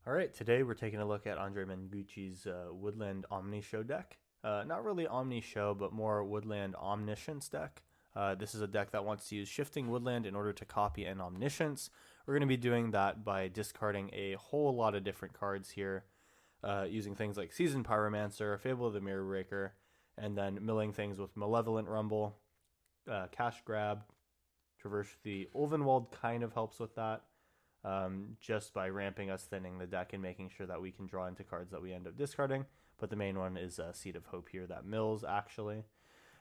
All right, today we're taking a look at Andrea Mengucci's Woodland Omnishow deck. Not really Omnishow, but more Woodland Omniscience deck. This is a deck that wants to use Shifting Woodland in order to copy an Omniscience. We're going to be doing that by discarding a whole lot of different cards here, using things like Seasoned Pyromancer, Fable of the Mirror Breaker, and then milling things with Malevolent Rumble, Cash Grab, Traverse the Ulvenwald kind of helps with that. Just by ramping us thinning the deck and making sure that we can draw into cards that we end up discarding. But the main one is Seed of Hope here that mills, actually.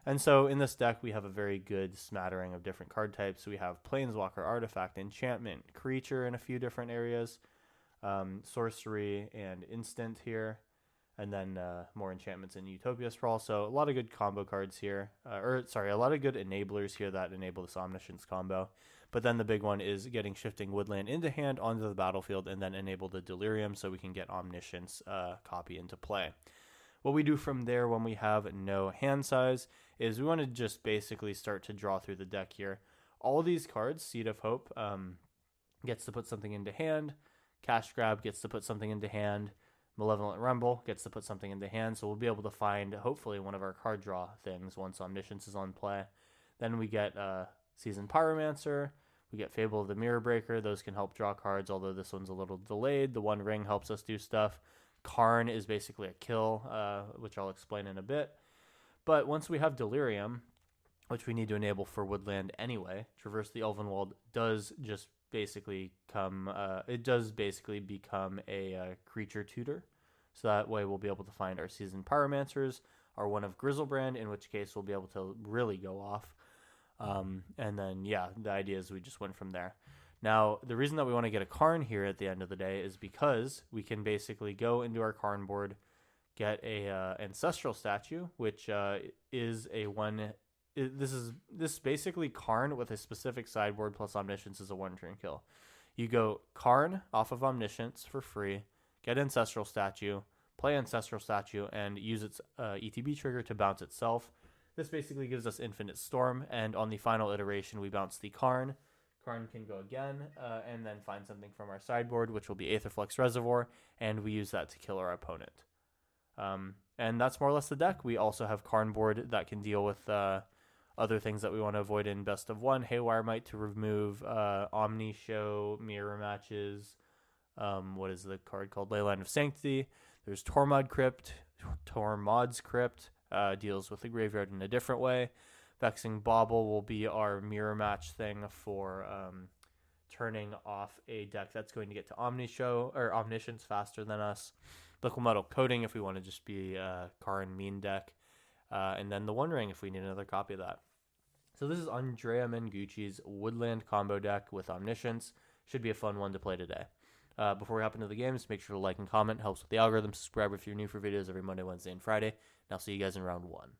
And so in this deck, we have a very good smattering of different card types. We have Planeswalker, Artifact, Enchantment, Creature in a few different areas, Sorcery, and Instant here. And then more enchantments in Utopia Sprawl. So a lot of good combo cards here. A lot of good enablers here that enable this Omniscience combo. But then the big one is getting Shifting Woodland into hand onto the battlefield and then enable the Delirium so we can get Omniscience copy into play. What we do from there when we have no hand size is we want to just basically start to draw through the deck here. All these cards, Seed of Hope gets to put something into hand. Cash Grab gets to put something into hand. Malevolent Rumble gets to put something into hand, so we'll be able to find, hopefully, one of our card draw things once Omniscience is on play. Then we get Seasoned Pyromancer, we get Fable of the Mirror Breaker. Those can help draw cards, although this one's a little delayed. The One Ring helps us do stuff. Karn is basically a kill, which I'll explain in a bit. But once we have Delirium, which we need to enable for Woodland anyway, Traverse the Ulvenwald does just basically become a creature tutor. So that way we'll be able to find our Seasoned Pyromancers, our one of Grizzlebrand, in which case we'll be able to really go off. And then, the idea is we just went from there. Now, the reason that we want to get a Karn here at the end of the day is because we can basically go into our Karn board, get a Ancestral Statue, which is a one. This is basically Karn with a specific sideboard plus Omniscience is a one-turn kill. You go Karn off of Omniscience for free, get Ancestral Statue, play Ancestral Statue, and use its ETB trigger to bounce itself. This basically gives us Infinite Storm, and on the final iteration, we bounce the Karn. Karn can go again, and then find something from our sideboard, which will be Aetherflux Reservoir, and we use that to kill our opponent. And that's more or less the deck. We also have Karn board that can deal with other things that we want to avoid in Best of One. Haywire Might to remove Omnishow, Mirror Matches. What is the card called? Leyline of Sanctity. There's Tormod's Crypt. Deals with the graveyard in a different way. Vexing Bauble will be our mirror match thing for turning off a deck that's going to get to Omnishow or Omniscience faster than us. Liquid Metal Coating if we want to just be a Karn mean deck. And then the One Ring if we need another copy of that. So this is Andrea Mengucci's Woodland combo deck with Omniscience. Should be a fun one to play today. Before we hop into the games, make sure to like and comment. Helps with the algorithm. Subscribe if you're new for videos every Monday, Wednesday, and Friday. And I'll see you guys in round one.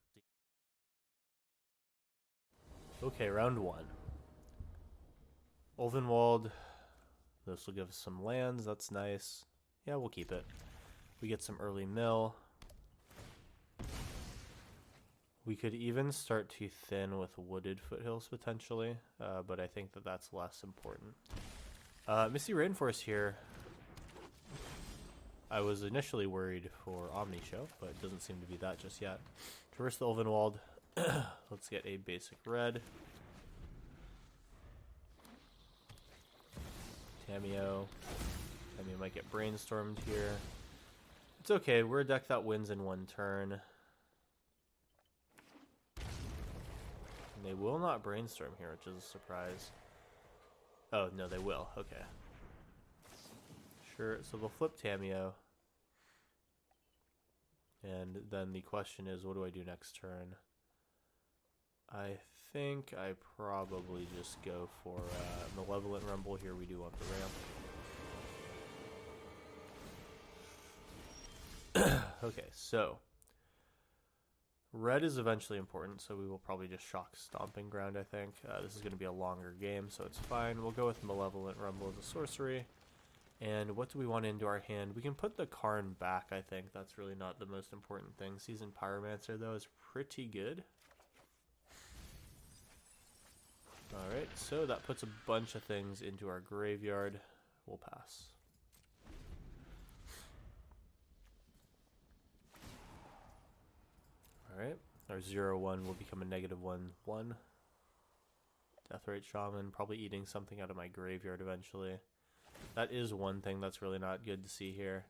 Okay, round one. Ulvenwald. This will give us some lands. That's nice. Yeah, we'll keep it. We get some early mill. We could even start to thin with Wooded Foothills potentially, but I think that that's less important. Misty Rainforest here. I was initially worried for Omnishow, but it doesn't seem to be that just yet. Traverse the Ulvenwald. Let's get a basic red. Tamiyo. Tamiyo might get brainstormed here. It's okay, we're a deck that wins in one turn. And they will not brainstorm here, which is a surprise. Oh, no, they will. Okay. Sure, so they'll flip Tamiyo. And then the question is, what do I do next turn? I think I probably just go for Malevolent Rumble. Here we do want the ramp. Okay, so red is eventually important, so we will probably just shock Stomping Ground, I think. This is going to be a longer game, so it's fine. We'll go with Malevolent Rumble as a sorcery. And what do we want into our hand? We can put the Karn back, I think. That's really not the most important thing. Seasoned Pyromancer, though, is pretty good. Alright, so that puts a bunch of things into our graveyard. We'll pass. Our 0/1 will become a -1/1. Deathrite Shaman, probably eating something out of my graveyard eventually. That is one thing that's really not good to see here.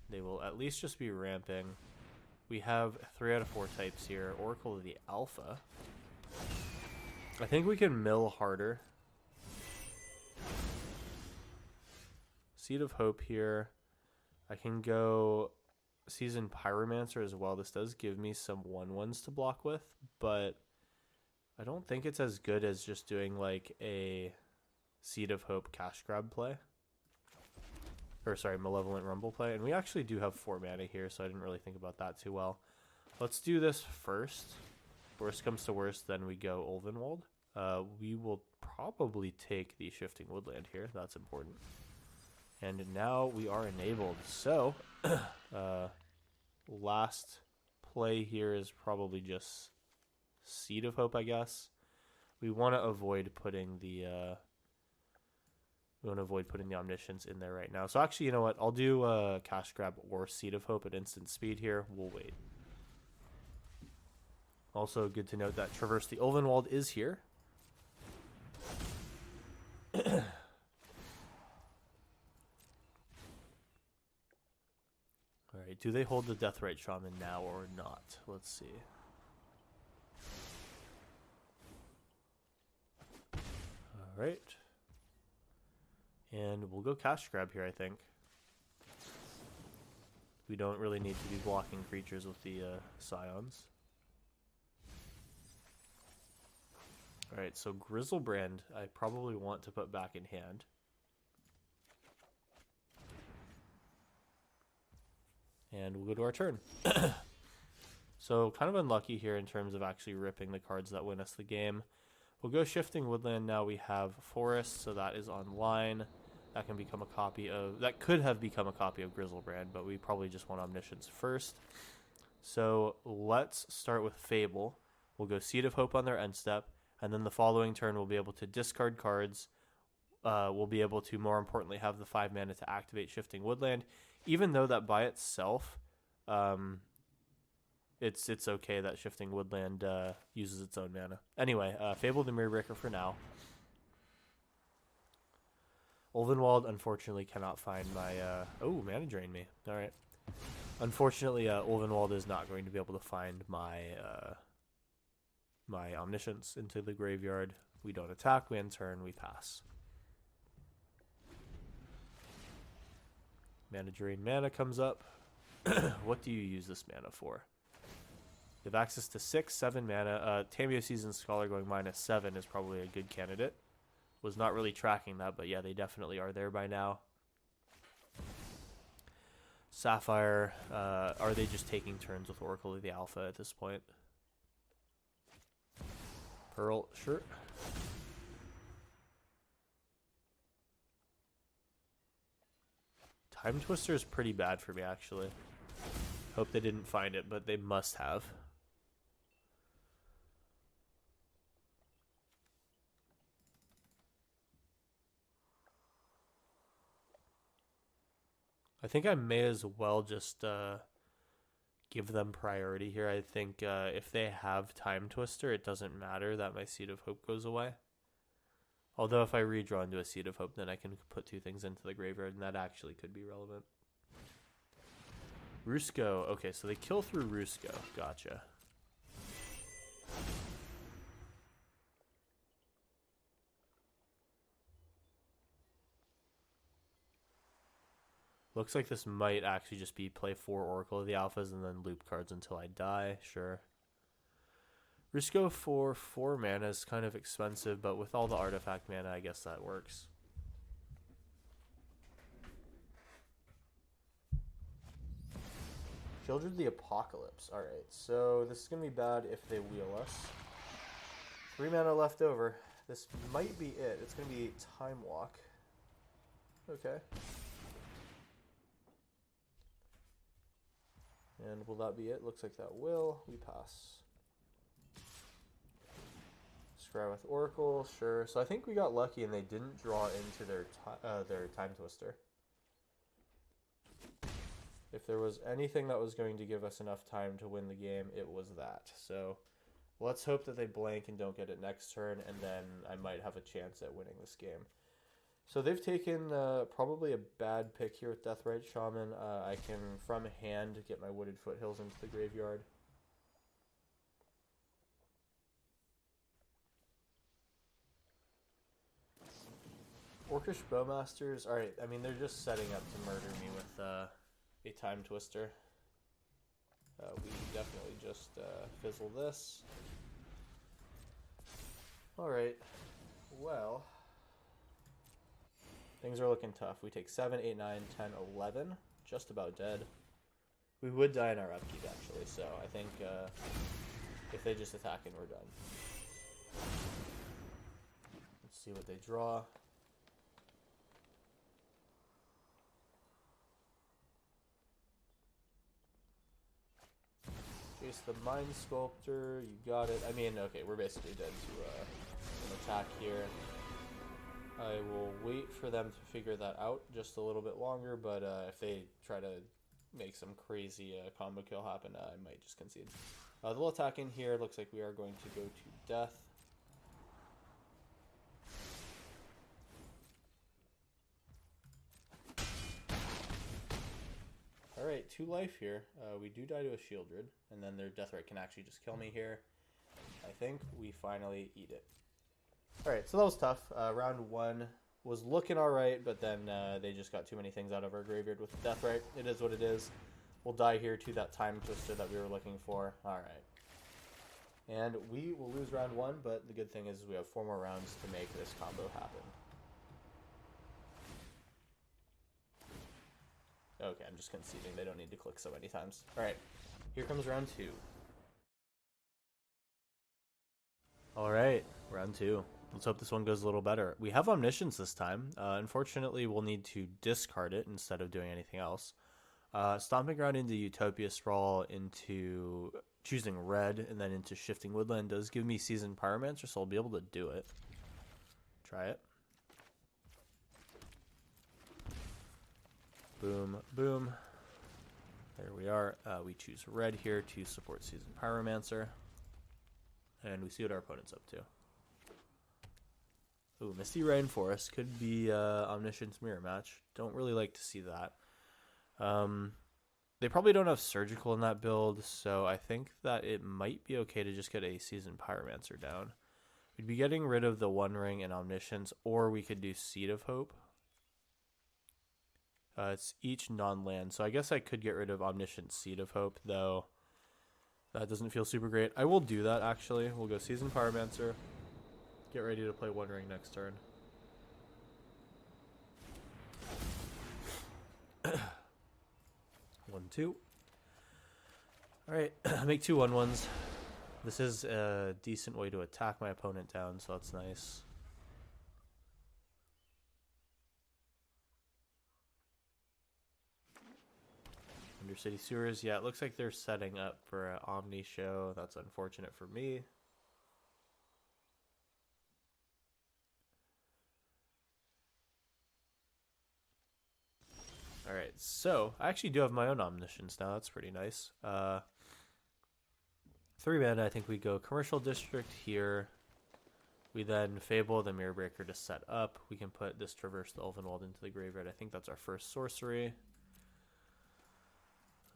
They will at least just be ramping. We have 3 out of 4 types here. Oracle of the Alpha. I think we can mill harder. Seed of Hope here. I can go Seasoned Pyromancer as well. This does give me some 1/1s to block with, but I don't think it's as good as just doing like a Seed of Hope cash grab play. Or sorry, Malevolent Rumble play. And we actually do have 4 mana here, so I didn't really think about that too well. Let's do this first. Worst comes to worst, then we go Ulvenwald. We will probably take the Shifting Woodland here. That's important. And now we are enabled. So, last play here is probably just Seed of Hope, I guess. We want to avoid putting the Omniscience in there right now. So actually, you know what? I'll do Cash Grab or Seed of Hope at instant speed here. We'll wait. Also, good to note that Traverse the Ulvenwald is here. Alright, do they hold the Deathrite Shaman now or not? Let's see. Alright. And we'll go Cash Grab here, I think. We don't really need to be blocking creatures with the Scions. Alright, so Grizzlebrand I probably want to put back in hand. And we'll go to our turn. So kind of unlucky here in terms of actually ripping the cards that win us the game. We'll go Shifting Woodland. Now we have Forest, so that is online. That can become a copy of... That could have become a copy of Grizzlebrand, but we probably just want Omniscience first. So let's start with Fable. We'll go Seed of Hope on their end step, and then the following turn we'll be able to discard cards. We'll be able to, more importantly, have the 5 mana to activate Shifting Woodland. Even though that by itself, it's okay that Shifting Woodland uses its own mana. Anyway, Fable the Mirrorbreaker for now. Ulvenwald, unfortunately, cannot find my... oh, mana drained me. All right. Unfortunately, Ulvenwald is not going to be able to find my my Omniscience into the graveyard. We don't attack, we end turn, we pass. Mana drain mana comes up. What do you use this mana for? You have access to 6, 7 mana. Tameo Seasoned Scholar going -7 is probably a good candidate. Was not really tracking that, but yeah, they definitely are there by now. Sapphire, are they just taking turns with Oracle of the Alpha at this point? Pearl, sure. Time Twister is pretty bad for me, actually. Hope they didn't find it, but they must have. I think I may as well just give them priority here. I think if they have Time Twister, it doesn't matter that my Seed of Hope goes away. Although if I redraw into a Seed of Hope, then I can put 2 things into the graveyard, and that actually could be relevant. Rusko. Okay, so they kill through Rusko. Gotcha. Looks like this might actually just be play 4 Oracle of the Alphas and then loop cards until I die. Sure. Rusko for 4 mana is kind of expensive, but with all the artifact mana, I guess that works. Children of the Apocalypse. Alright, so this is going to be bad if they wheel us. 3 mana left over. This might be it. It's going to be Time Walk. Okay. And will that be it? Looks like that will. We pass. Scry with Oracle, sure. So I think we got lucky and they didn't draw into their Time Twister. If there was anything that was going to give us enough time to win the game, it was that. So let's hope that they blank and don't get it next turn, and then I might have a chance at winning this game. So they've taken probably a bad pick here with Deathrite Shaman. I can, from hand, get my Wooded Foothills into the graveyard. Orcish Bowmasters. Alright, I mean, they're just setting up to murder me with a Time Twister. We definitely just fizzle this. Alright, well, things are looking tough. We take 7, 8, 9, 10, 11. Just about dead. We would die in our upkeep, actually, so I think if they just attack and we're done. Let's see what they draw. Chase the Mind Sculptor, you got it. I mean, okay, we're basically dead to an attack here. I will wait for them to figure that out just a little bit longer, but if they try to make some crazy combo kill happen, I might just concede. They'll attack in here. Looks like we are going to go to death. Alright, 2 life here. We do die to a Shieldred, and then their Deathrite can actually just kill me here. I think we finally eat it. Alright, so that was tough. Round 1 was looking alright, but then they just got too many things out of our graveyard with Deathrite. It is what it is. We'll die here to that Time Twister that we were looking for. Alright. And we will lose round 1, but the good thing is we have 4 more rounds to make this combo happen. Okay, I'm just conceding. They don't need to click so many times. Alright, here comes round 2. Alright, round 2. Let's hope this one goes a little better. We have Omniscience this time. Unfortunately, we'll need to discard it instead of doing anything else. Stomping Ground into Utopia Sprawl, into choosing red, and then into Shifting Woodland does give me Seasoned Pyromancer, so I'll be able to do it. Try it. Boom, boom. There we are. We choose red here to support Seasoned Pyromancer. And we see what our opponent's up to. Ooh, Misty Rainforest could be Omniscience Mirror Match. Don't really like to see that. They probably don't have Surgical in that build, so I think that it might be okay to just get a Seasoned Pyromancer down. We'd be getting rid of the One Ring and Omniscience, or we could do Seed of Hope. It's each non-land, so I guess I could get rid of Omniscient Seed of Hope, though that doesn't feel super great. I will do that, actually. We'll go Seasoned Pyromancer. Get ready to play One Ring next turn. 1, 2. Alright, make 2 1/1s. This is a decent way to attack my opponent down, so that's nice. Undercity Sewers, yeah, it looks like they're setting up for an Omni show. That's unfortunate for me. Alright, so I actually do have my own Omniscience now. That's pretty nice. 3 mana, I think we go Commercial District here. We then Fable the Mirror Breaker to set up. We can put this Traverse the Ulvenwald into the graveyard. I think that's our first sorcery.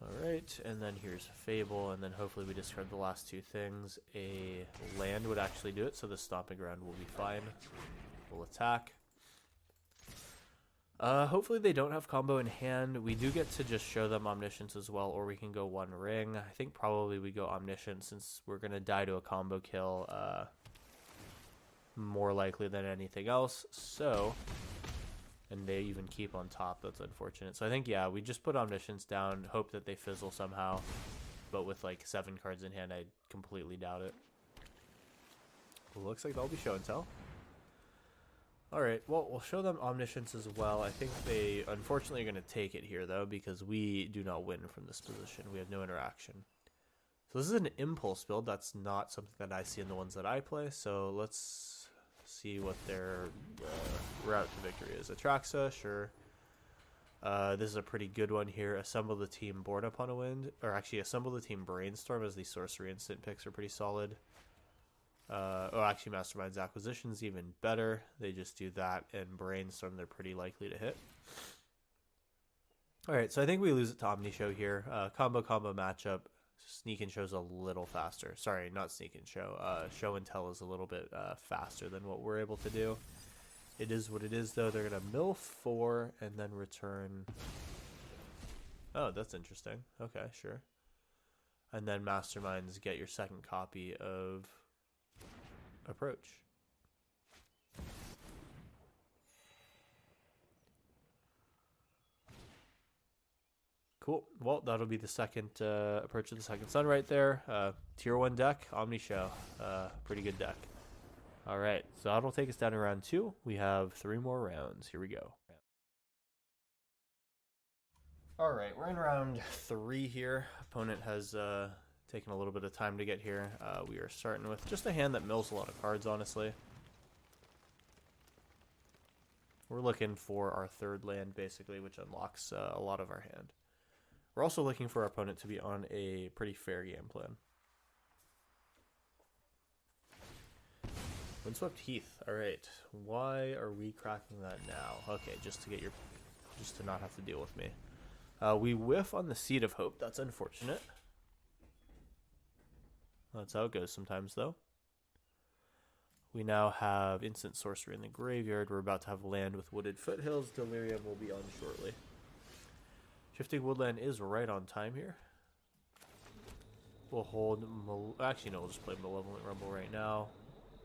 Alright, and then here's Fable, and then hopefully we discard the last 2 things. A land would actually do it, so the Stomping Ground will be fine. We'll attack. Hopefully they don't have combo in hand. We do get to just show them Omniscience as well, or we can go One Ring. I think probably we go Omniscience since we're going to die to a combo kill more likely than anything else. So, and they even keep on top. That's unfortunate. So I think, yeah, we just put Omniscience down, hope that they fizzle somehow. But with like 7 cards in hand, I completely doubt it. Well, looks like that'll be show and tell. Alright, well, we'll show them Omniscience as well. I think they, unfortunately, are going to take it here, though, because we do not win from this position. We have no interaction. So this is an Impulse build. That's not something that I see in the ones that I play. So let's see what their route to victory is. Atraxa, sure. This is a pretty good one here. Assemble the team Born Upon a Wind, or actually assemble the team Brainstorm, as the sorcery instant picks are pretty solid. Actually Mastermind's Acquisition's even better. They just do that, and Brainstorm they're pretty likely to hit. Alright, so I think we lose it to Omnishow here. Combo matchup. Sneak and Show's a little faster. Sorry, not Sneak and Show. Show and Tell is a little bit faster than what we're able to do. It is what it is, though. They're going to mill 4 and then return... Oh, that's interesting. Okay, sure. And then Masterminds get your second copy of Approach. Cool. Well, that'll be the second Approach of the Second Sun right there. Tier 1 deck, Omnishow. Pretty good deck. All right, so that'll take us down to round 2. We have 3 more rounds. Here we go. All right, we're in round 3 here. Opponent has taken a little bit of time to get here. We are starting with just a hand that mills a lot of cards, honestly. We're looking for our third land, basically, which unlocks a lot of our hand. We're also looking for our opponent to be on a pretty fair game plan. Windswept Heath. All right. Why are we cracking that now? Okay, just to not have to deal with me. We whiff on the Seed of Hope. That's unfortunate. That's how it goes sometimes, though. We now have Instant Sorcery in the graveyard. We're about to have land with Wooded Foothills. Delirium will be on shortly. Shifting Woodland is right on time here. We'll hold... Actually, no, we'll just play Malevolent Rumble right now.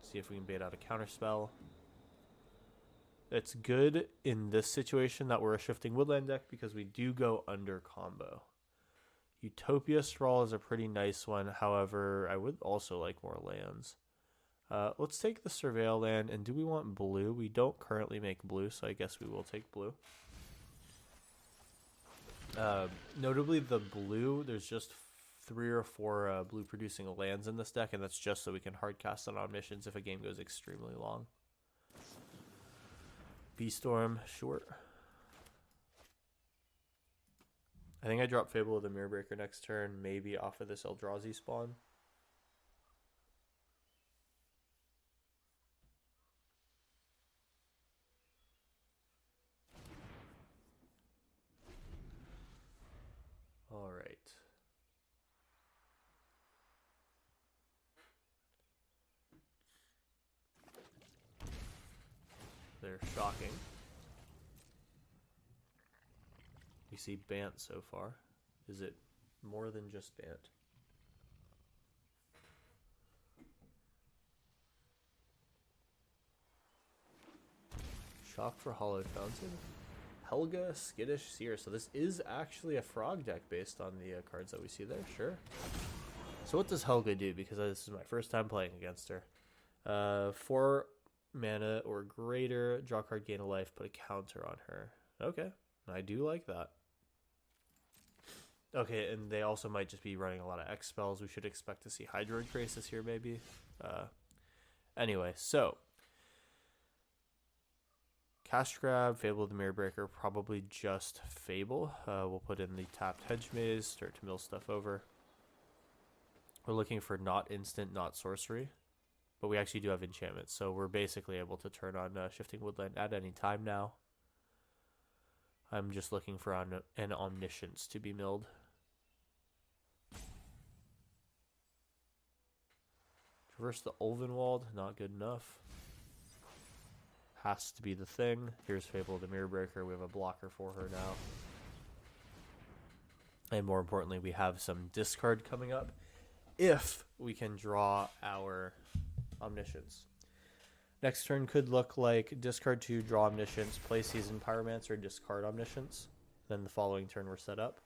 See if we can bait out a counterspell. It's good in this situation that we're a Shifting Woodland deck because we do go under combo. Utopia Sprawl is a pretty nice one. However, I would also like more lands. Let's take the Surveil land. And do we want blue? We don't currently make blue, so I guess we will take blue. Notably, the blue, there's just 3 or 4 blue producing lands in this deck, and that's just so we can hardcast on Omniscience if a game goes extremely long. B-Storm, short. I think I drop Fable of the Mirrorbreaker next turn, maybe off of this Eldrazi spawn. All right. They're shocking. We see Bant so far. Is it more than just Bant? Shock for Hollow Fountain. Helga, Skittish, Seer. So this is actually a frog deck based on the cards that we see there. Sure. So what does Helga do? Because this is my first time playing against her. 4 mana or greater. Draw card, gain a life. Put a counter on her. Okay. I do like that. Okay, and they also might just be running a lot of X spells. We should expect to see Hydroid Crisis here, maybe. Anyway, so... Cash Grab, Fable of the Mirrorbreaker, probably just Fable. We'll put in the tapped Hedge Maze, start to mill stuff over. We're looking for not instant, not sorcery. But we actually do have enchantments, so we're basically able to turn on Shifting Woodland at any time now. I'm just looking for an Omniscience to be milled. Traverse the Ulvenwald, not good enough. Has to be the thing. Here's Fable of the Mirrorbreaker. We have a blocker for her now. And more importantly, we have some discard coming up if we can draw our Omniscience. Next turn could look like discard 2, draw Omniscience, play Seasoned Pyromancer, discard Omniscience. Then the following turn we're set up.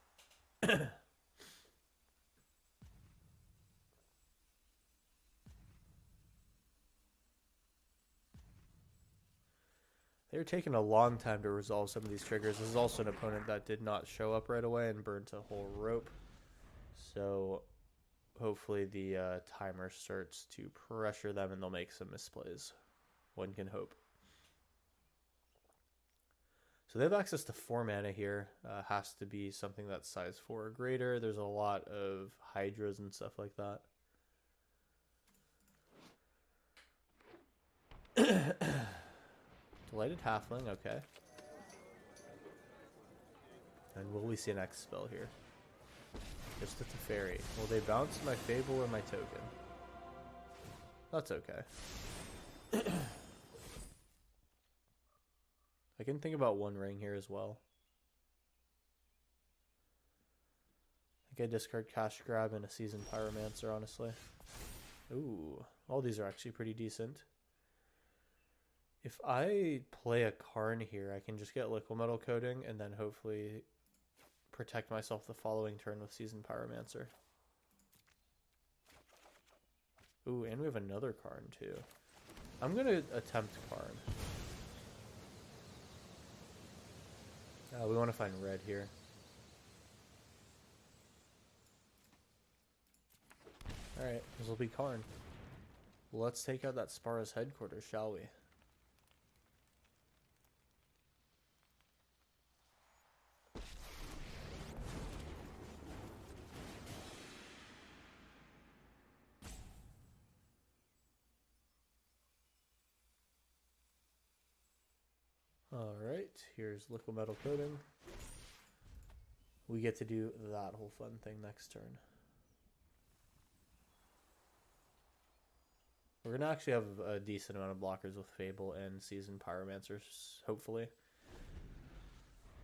They're taking a long time to resolve some of these triggers. This is also an opponent that did not show up right away and burnt a whole rope. So hopefully the timer starts to pressure them and they'll make some misplays. One can hope. So they have access to 4 mana here. Has to be something that's size 4 or greater. There's a lot of hydras and stuff like that. Delighted Halfling, okay. And will we see an X spell here? Just a Teferi. Will they bounce my Fable or my token? That's okay. I can think about One Ring here as well. I think I discard Cash Grab and a Seasoned Pyromancer, honestly. Ooh, all these are actually pretty decent. If I play a Karn here, I can just get Liquid Metal Coating and then hopefully protect myself the following turn with Seasoned Pyromancer. Ooh, and we have another Karn too. I'm going to attempt Karn. We want to find red here. Alright, this will be Karn. Let's take out that Spara's headquarters, shall we? Alright, here's Liquid Metal Coating. We get to do that whole fun thing next turn. We're going to actually have a decent amount of blockers with Fable and Seasoned Pyromancers, hopefully.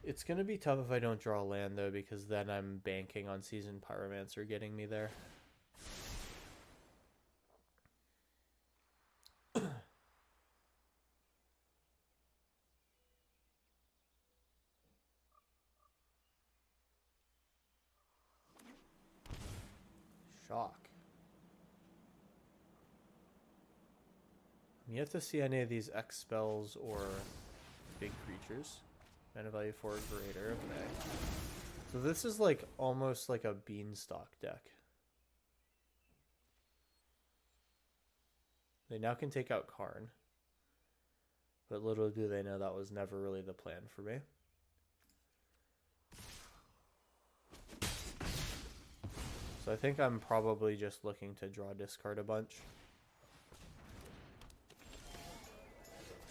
It's going to be tough if I don't draw land, though, because then I'm banking on Seasoned Pyromancer getting me there. Shock. I'm yet to see any of these X spells or big creatures. Mana value 4 or greater. Okay. So this is like almost like a beanstalk deck. They now can take out Karn. But little do they know that was never really the plan for me. So I think I'm probably just looking to draw discard a bunch.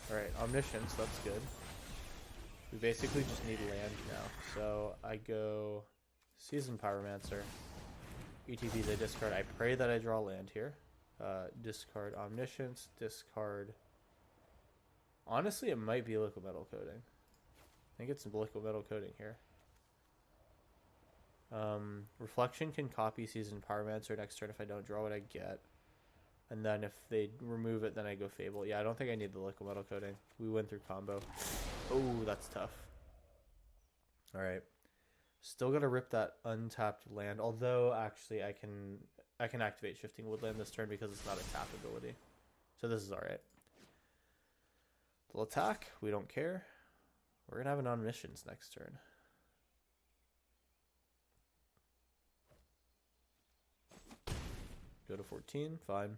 Alright, Omniscience, that's good. We basically just need land now. So I go Seasoned Pyromancer. ETBs I discard. I pray that I draw land here. Discard Omniscience, discard... Honestly, it might be Liquid Metal Coating. I think it's Liquid Metal Coating here. Reflection can copy Seasoned Pyromancer next turn if I don't draw what I get. And then if they remove it, then I go Fable. Yeah, I don't think I need the Liquid Metal Coating. We went through combo. Oh, that's tough. Alright. Still gotta rip that untapped land. Although, actually, I can activate Shifting Woodland this turn because it's not a tap ability. So this is alright. They'll attack. We don't care. We're gonna have an Omniscience next turn. Go to 14. Fine.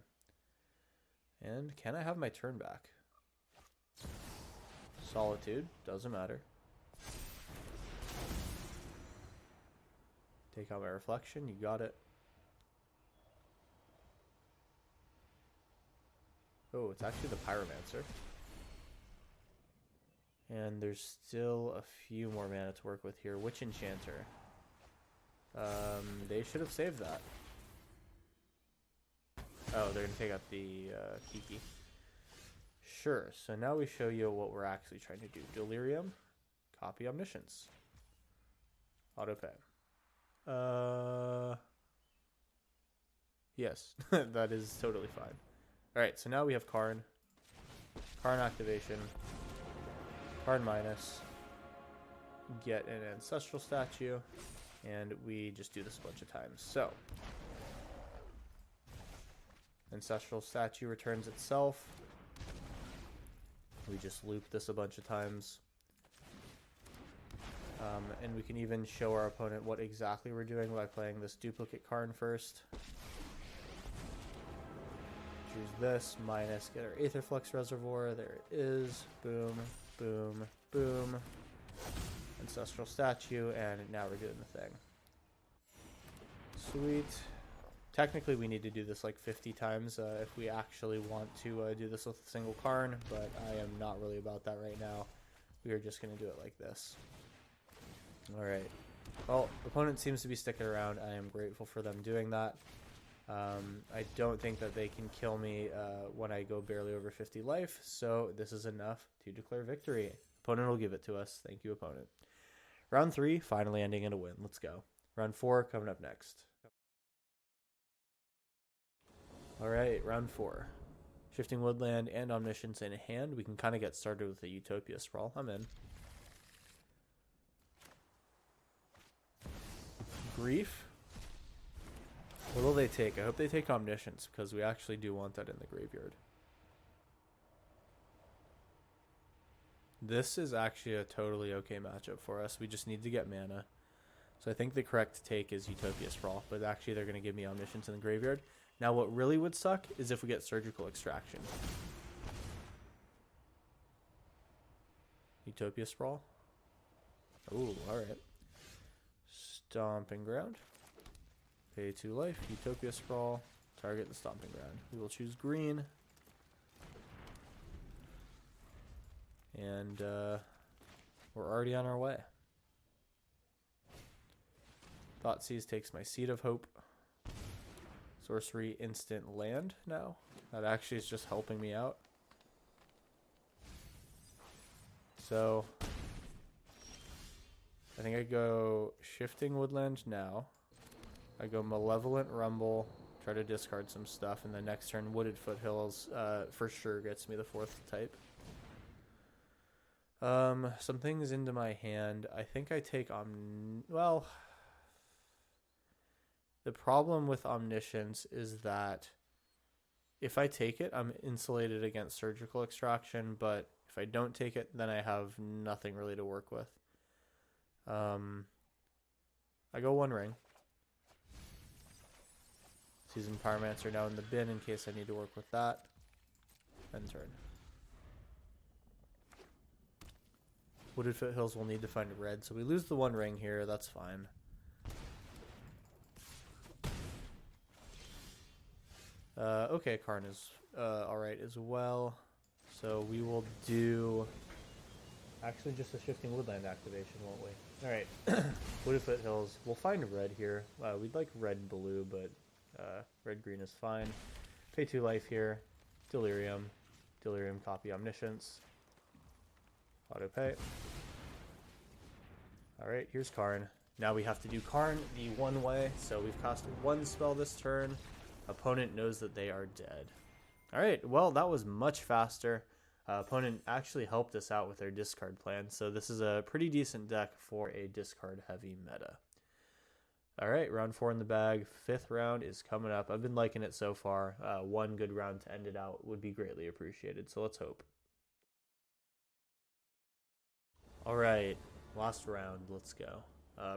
And can I have my turn back? Solitude. Doesn't matter. Take out my Reflection. You got it. Oh, it's actually the Pyromancer. And there's still a few more mana to work with here. Witch Enchanter. They should have saved that. Oh, they're going to take out the Kiki. Sure, so now we show you what we're actually trying to do. Delirium, copy Omniscience. Autopay. Yes, that is totally fine. Alright, so now we have Karn. Karn activation. Karn minus. Get an Ancestral Statue. And we just do this a bunch of times. So, Ancestral Statue returns itself. We just loop this a bunch of times. And we can even show our opponent what exactly we're doing by playing this duplicate Karn first. Choose this, minus, get our Aetherflux Reservoir. There it is. Boom, boom, boom. Ancestral Statue, and now we're doing the thing. Sweet. Technically, we need to do this like 50 times if we actually want to do this with a single Karn, but I am not really about that right now. We are just going to do it like this. Alright. Well, opponent seems to be sticking around. I am grateful for them doing that. I don't think that they can kill me when I go barely over 50 life, so this is enough to declare victory. Opponent will give it to us. Thank you, opponent. Round 3, finally ending in a win. Let's go. Round 4 coming up next. Alright, round 4. Shifting Woodland and Omniscience in hand. We can kind of get started with the Utopia Sprawl. I'm in. Grief. What will they take? I hope they take Omniscience, because we actually do want that in the graveyard. This is actually a totally okay matchup for us. We just need to get mana. So I think the correct take is Utopia Sprawl, but actually they're going to give me Omniscience in the graveyard. Now what really would suck is if we get Surgical Extraction. Utopia Sprawl. Ooh, alright. Stomping Ground. Pay 2 life. Utopia Sprawl. Target the Stomping Ground. We will choose green. And we're already on our way. Thoughtseize takes my Seed of Hope. Sorcery instant land now. That actually is just helping me out. So I think I go Shifting Woodland now. I go Malevolent Rumble, try to discard some stuff, and then next turn Wooded Foothills for sure gets me the 4th type. Some things into my hand. I think I take well, the problem with Omniscience is that if I take it, I'm insulated against Surgical Extraction, but if I don't take it, then I have nothing really to work with. I go One Ring. Seasoned Pyromancer now in the bin in case I need to work with that. End turn. Wooded Foothills will need to find a red, so we lose the One Ring here. That's fine. Okay, Karn is alright as well. So we will do actually just a Shifting Woodland activation, won't we? Alright. Wooded Foothills. We'll find red here. We'd like red-blue, but red-green is fine. Pay 2 life here. Delirium. Delirium copy Omniscience. Auto pay. Alright, here's Karn. Now we have to do Karn the one way. So we've cast 1 spell this turn. Opponent knows that they are dead. Alright, well, that was much faster. Opponent actually helped us out with their discard plan. So this is a pretty decent deck for a discard-heavy meta. Alright, round 4 in the bag. 5th round is coming up. I've been liking it so far. One good round to end it out would be greatly appreciated. So let's hope. Alright, last round. Let's go.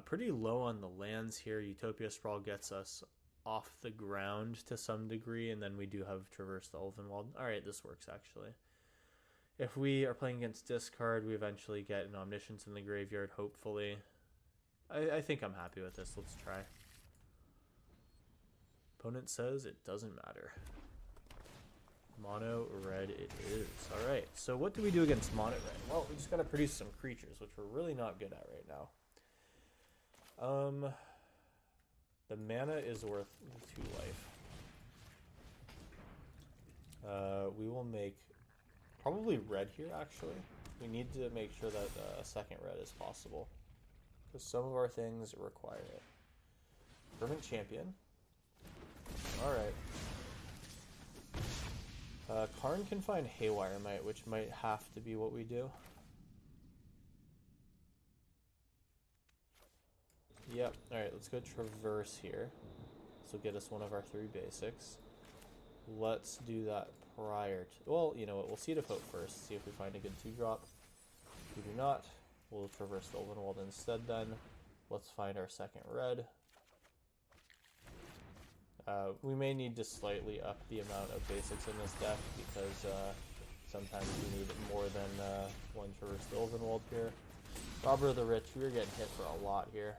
Pretty low on the lands here. Utopia Sprawl gets us off the ground to some degree, and then we do have Traverse the Ulvenwald. Alright, this works actually. If we are playing against discard, we eventually get an Omniscience in the graveyard, hopefully. I think I'm happy with this. Let's try. Opponent says it doesn't matter. Mono red it is. Alright, so what do we do against mono red? Well, we just gotta produce some creatures, which we're really not good at right now. The mana is worth 2 life. We will make probably red here, actually. We need to make sure that a second red is possible, because some of our things require it. Fervent Champion. Alright. Karn can find Haywire Might, which might have to be what we do. Yep. Alright, let's go Traverse here. This will get us one of our 3 basics. Let's do that prior to... Well, you know what? We'll Seed of Hope first. See if we find a good 2-drop. If we do not, we'll Traverse the Ulvenwald instead then. Let's find our second red. We may need to slightly up the amount of basics in this deck, because sometimes we need more than 1 Traverse the Ulvenwald here. Robber of the Rich, we were getting hit for a lot here.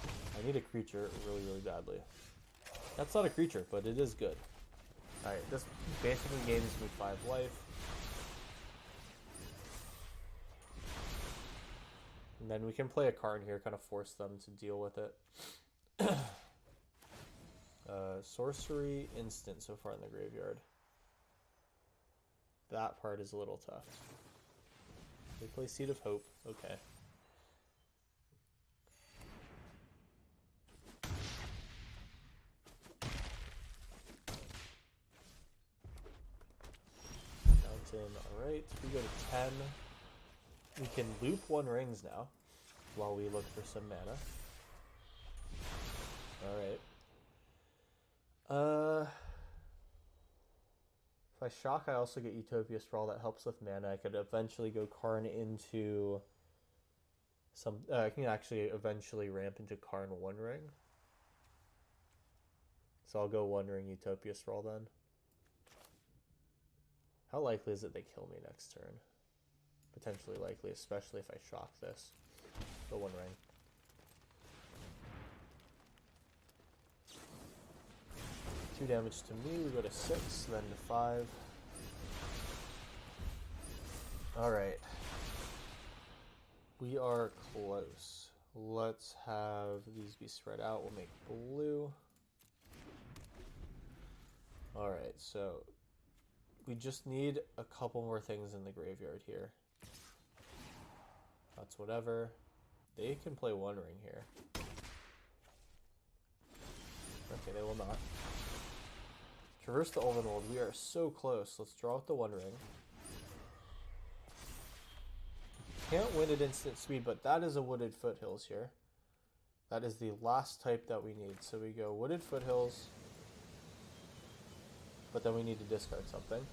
I need a creature really, really badly. That's not a creature, but it is good. Alright, this basically gains me 5 life. And then we can play a card here, kind of force them to deal with it. Sorcery instant so far in the graveyard. That part is a little tough. They play Seed of Hope. Okay. Mountain, alright. We go to 10. We can loop 1 rings now while we look for some mana. Alright. If I shock, I also get Utopia Sprawl. That helps with mana. I could eventually go Karn into some... I can actually eventually ramp into Karn 1 ring. So I'll go 1 ring Utopia Sprawl then. How likely is it they kill me next turn? Potentially likely, especially if I shock this. Go 1 ring. Two damage to me, we go to 6, then to 5. Alright. We are close. Let's have these be spread out. We'll make blue. Alright, so we just need a couple more things in the graveyard here. That's whatever. They can play 1 ring here. Okay, they will not. Traverse the Ulvenwold. We are so close. Let's draw out the 1 ring. Can't win at instant speed, but that is a Wooded Foothills here. That is the last type that we need. So we go Wooded Foothills, but then we need to discard something.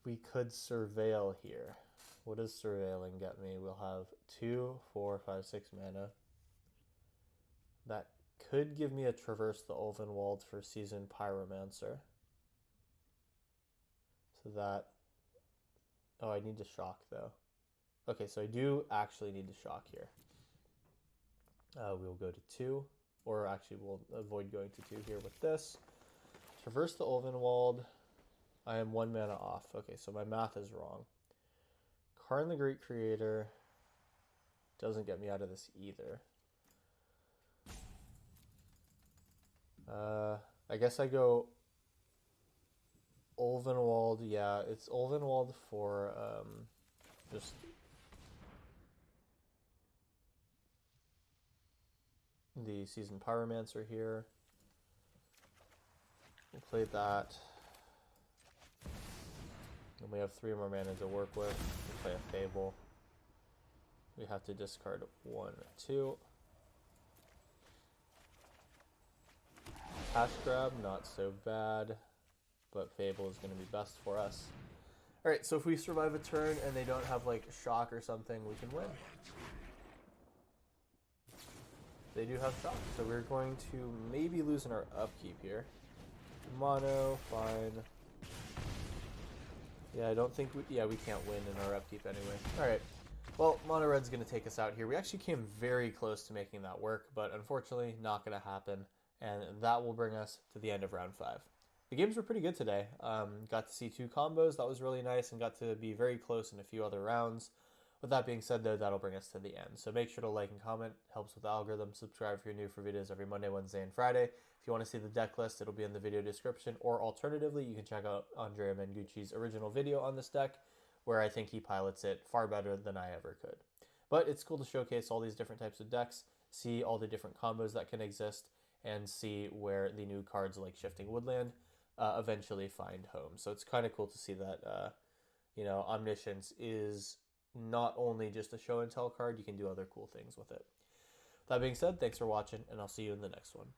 We could Surveil here. What does Surveiling get me? We'll have 2, 4, 5, 6 mana. That could give me a Traverse the Ulvenwald for Seasoned Pyromancer. So that... Oh, I need to shock, though. Okay, so I do actually need to shock here. We'll go to 2. Or actually, we'll avoid going to 2 here with this. Traverse the Ulvenwald. I am 1 mana off. Okay, so my math is wrong. Karn the Great Creator doesn't get me out of this either. I guess I go Ulvenwald. Yeah, it's Ulvenwald for just the Seasoned Pyromancer here. We'll play that. And we have 3 more mana to work with. We'll play a Fable. We have to discard 1, 2. Cash Grab, not so bad, but Fable is going to be best for us. Alright, so if we survive a turn and they don't have like shock or something, we can win. They do have shock, so we're going to maybe lose in our upkeep here. Mono, fine. Yeah, I don't think we can't win in our upkeep anyway. Alright, well, Mono Red's going to take us out here. We actually came very close to making that work, but unfortunately not going to happen. And that will bring us to the end of round 5. The games were pretty good today. Got to see 2 combos. That was really nice, and got to be very close in a few other rounds. With that being said, though, that'll bring us to the end. So make sure to like and comment. Helps with the algorithm. Subscribe if you're new for videos every Monday, Wednesday, and Friday. If you want to see the deck list, it'll be in the video description. Or alternatively, you can check out Andrea Mengucci's original video on this deck, where I think he pilots it far better than I ever could. But it's cool to showcase all these different types of decks, see all the different combos that can exist, and see where the new cards like Shifting Woodland eventually find home. So it's kind of cool to see that, Omniscience is not only just a show and tell card, you can do other cool things with it. That being said, thanks for watching, and I'll see you in the next one.